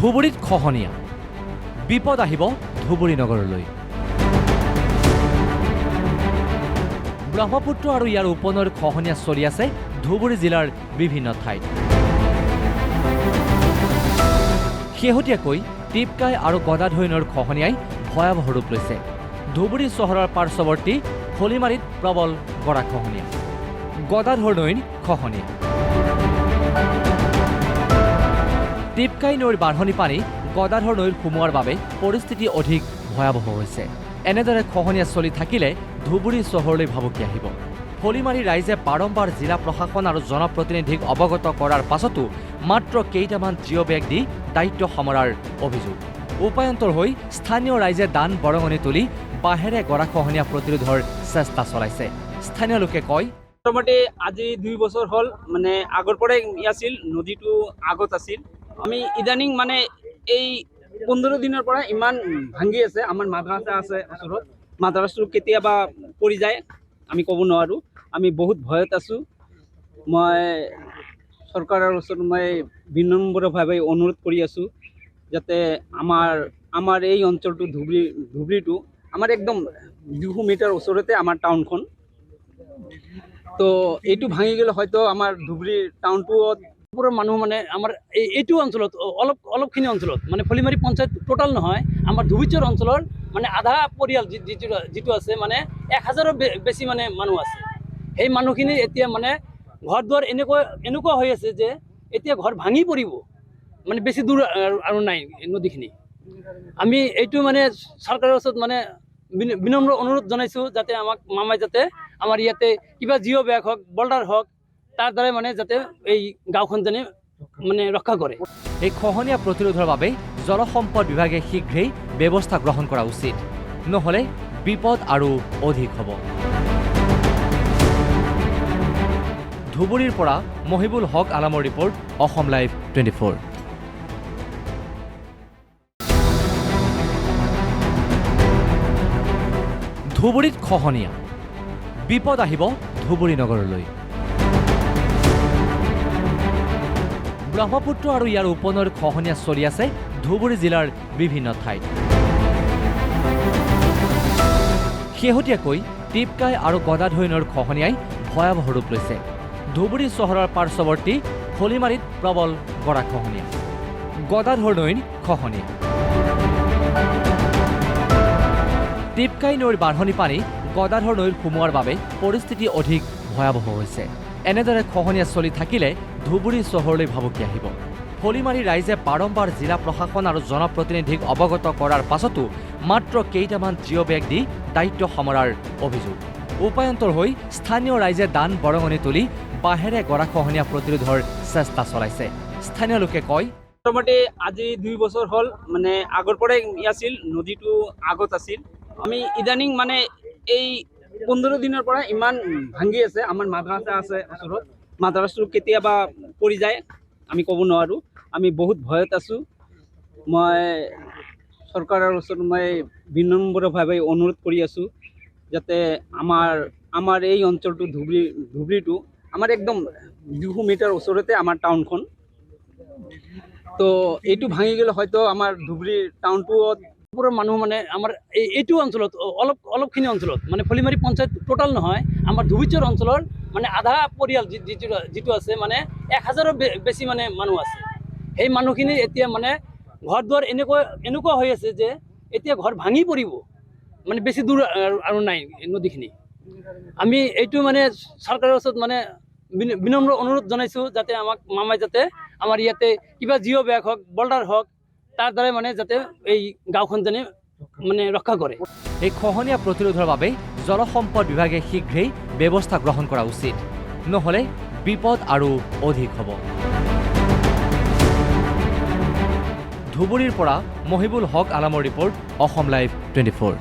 ধুবুৰীত খহনীয়া বিপদ আহিব ধুবুৰী নগৰলৈ। ব্ৰহ্মপুত্ৰ আৰু ইয়াৰ উপনৈৰ খহনীয়া চলি আছে ধুবুৰী জিলাৰ বিভিন্ন ঠাইত। শেহতীয়াকৈ টিপকাই আৰু গদাধৰী নৈৰ খহনীয়াই ভয়াৱহ ৰূপ লৈছে। ধুবুৰী চহৰৰ পাৰ্শ্বৱৰ্তী খলিমাৰীত প্ৰবল গৰাখহনীয়া, গদাধৰ নৈৰ খহনীয়া। টিপকাই নৈৰ বাঢ়নি পানী গদাধৰ নৈৰ সোমোৱাৰ বাবে পৰিস্থিতি অধিক ভয়াৱহ হৈছে। এনেদৰে খহনীয়া চলি থাকিলে ধুবুৰী চহৰলৈ ভাবুকি আহিব। খলিমাৰী ৰাইজে বাৰম্বাৰ জিলা প্ৰশাসন আৰু জনপ্ৰতিনিধিক অৱগত কৰাৰ পাছতো মাত্ৰ কেইটামান জিঅ' বেগ দি দায়িত্ব সামৰাৰ অভিযোগ। উপায়ন্তৰ হৈ স্থানীয় ৰাইজে দান বৰঙণি তুলি বাঁহেৰে গৰাখহনীয়া প্ৰতিৰোধৰ চেষ্টা চলাইছে। স্থানীয় লোকে কয়, মোটামুটি আজি 2 বছৰ হ'ল, মানে আগৰ পৰাই আছিল, নদীটো আগত আছিল। আমি ইদানিং মানে এই 15 দিনৰ পৰা ইমান ভাঙি আছে। আমাৰ মাদ্ৰাছা আছে ওচৰত, মাদ্ৰাছাটো কেতিয়াবা পৰি যায়, আমি ক'ব নোৱাৰোঁ। আমি বহুত ভয়ত আছোঁ। মই চৰকাৰৰ ওচৰত বিনম্ৰভাৱে অনুৰোধ কৰি আছোঁ যাতে আমাৰ এই অঞ্চলটো ধুবুৰীটো আমাৰ একদম 200 মিটাৰ ওচৰতে আমাৰ টাউনখন। তো এইটো ভাঙি গ'লে হয়তো আমাৰ ধুবুৰী টাউনটোত পুৰা মানুহ মানে আমাৰ এইটো অঞ্চলত অলপখিনি অঞ্চলত মানে খলিমাৰী পঞ্চায়ত টোটাল নহয়, আমাৰ ধুবুৰীৰ অঞ্চলৰ মানে আধা পৰিয়াল যিটো আছে, মানে 1000ৰো বেছি মানে মানুহ আছে। সেই মানুহখিনি এতিয়া মানে ঘৰ দুৱাৰ এনেকুৱা হৈ আছে যে এতিয়া ঘৰ ভাঙি পৰিব, মানে বেছি দূৰ আৰু নাই নদীখিনি। আমি এইটো মানে চৰকাৰৰ ওচৰত মানে বিনম্ৰ অনুৰোধ জনাইছোঁ যাতে আমাক মামাই যাতে আমাৰ ইয়াতে কিবা জিঅ' বেগ হওক, বল্ডাৰ হওক, তাৰ দ্বাৰাই মানে যাতে এই গাঁওখন যেনে মানে ৰক্ষা কৰে। এই খহনীয়া প্ৰতিৰোধৰ বাবে জলসম্পদ বিভাগে শীঘ্ৰেই ব্যৱস্থা গ্ৰহণ কৰা উচিত, নহ'লে বিপদ আৰু অধিক হ'ব। ধুবুৰীৰ পৰা মহিবুল হক আলমৰ ৰিপৰ্ট, অসম লাইভ 24। ধুবুৰীত খহনীয়া বিপদ আহিব ধুবুৰী নগৰলৈ। ব্ৰহ্মপুত্ৰ আৰু ইয়াৰ উপনৈৰ খহনীয়া চলি আছে ধুবুৰী জিলাৰ বিভিন্ন ঠাইত। শেহতীয়াকৈ টিপকাই আৰু গদাধৰী নৈৰ খহনীয়াই ভয়াৱহ ৰূপ লৈছে। ধুবুৰী চহৰৰ পাৰ্শ্বৱৰ্তী খলিমাৰীত প্ৰবল গৰাখহনীয়া, গদাধৰ নৈৰ খহনীয়া। টিপকাই নৈৰ বাঢ়নি পানী গদাধৰ নৈৰ সোমোৱাৰ বাবে পৰিস্থিতি অধিক ভয়াৱহ হৈছে। এনেদৰে খহনীয়া চলি থাকিলে ধুবুৰী চহৰলৈ ভাবুকি আহিব। খলিমাৰী ৰাইজে বাৰম্বাৰ জিলা প্ৰশাসন আৰু জনপ্ৰতিনিধিক অৱগত কৰাৰ পাছতো মাত্ৰ কেইটামান জিঅ' বেগ দি দায়িত্ব সামৰাৰ অভিযোগ। উপায়ন্তৰ হৈ স্থানীয় ৰাইজে দান বৰঙণি তুলি বাঁহেৰে গৰাখহনীয়া প্ৰতিৰোধৰ চেষ্টা চলাইছে। স্থানীয় লোকে কয়, মোটামুটি আজি 2 বছৰ হ'ল, মানে আগৰ পৰাই আছিল, নদীটো আগত আছিল। আমি ইদানিং মানে এই 15 দিনৰ পৰা ইমান ভাঙি আছে। আমাৰ মাদ্ৰাছা আছে ওচৰত, মাদ্ৰাছাটো কেতিয়াবা পৰি যায়, আমি ক'ব নোৱাৰোঁ। আমি বহুত ভয়ত আছোঁ। মই চৰকাৰৰ ওচৰত বিনম্ৰভাৱে অনুৰোধ কৰি আছোঁ যাতে আমাৰ এই অঞ্চলটো ধুবুৰীটো আমাৰ একদম 200 মিটাৰ ওচৰতে আমাৰ টাউনখন। তো এইটো ভাঙি গ'লে হয়তো আমাৰ ধুবুৰী টাউনটোত পুৰা মানুহ মানে আমাৰ এইটো অঞ্চলত অলপখিনি অঞ্চলত মানে খলিমাৰী পঞ্চায়ত টোটাল নহয়, আমাৰ ধুবুৰীৰ অঞ্চলৰ মানে আধা পৰিয়াল যিটো আছে, মানে 1000ৰো বেছি মানে মানুহ আছে। সেই মানুহখিনি এতিয়া মানে ঘৰ দুৱাৰ এনেকুৱা হৈ আছে যে এতিয়া ঘৰ ভাঙি পৰিব, মানে বেছি দূৰ আৰু নাই নদীখিনি। আমি এইটো মানে চৰকাৰৰ ওচৰত মানে বিনম্ৰ অনুৰোধ জনাইছোঁ যাতে আমাক মামাই যাতে আমাৰ ইয়াতে কিবা জিঅ' বেগ হওক, বল্ডাৰ হওক, তাৰ দ্বাৰাই মানে যাতে এই গাঁওখন যেনে মানে ৰক্ষা কৰে। এই খহনীয়া প্ৰতিৰোধৰ বাবে জলসম্পদ বিভাগে শীঘ্ৰেই ব্যৱস্থা গ্ৰহণ কৰা উচিত, নহ'লে বিপদ আৰু অধিক হ'ব। ধুবুৰীৰ পৰা মহিবুল হক আলমৰ ৰিপৰ্ট, অসম লাইভ 24।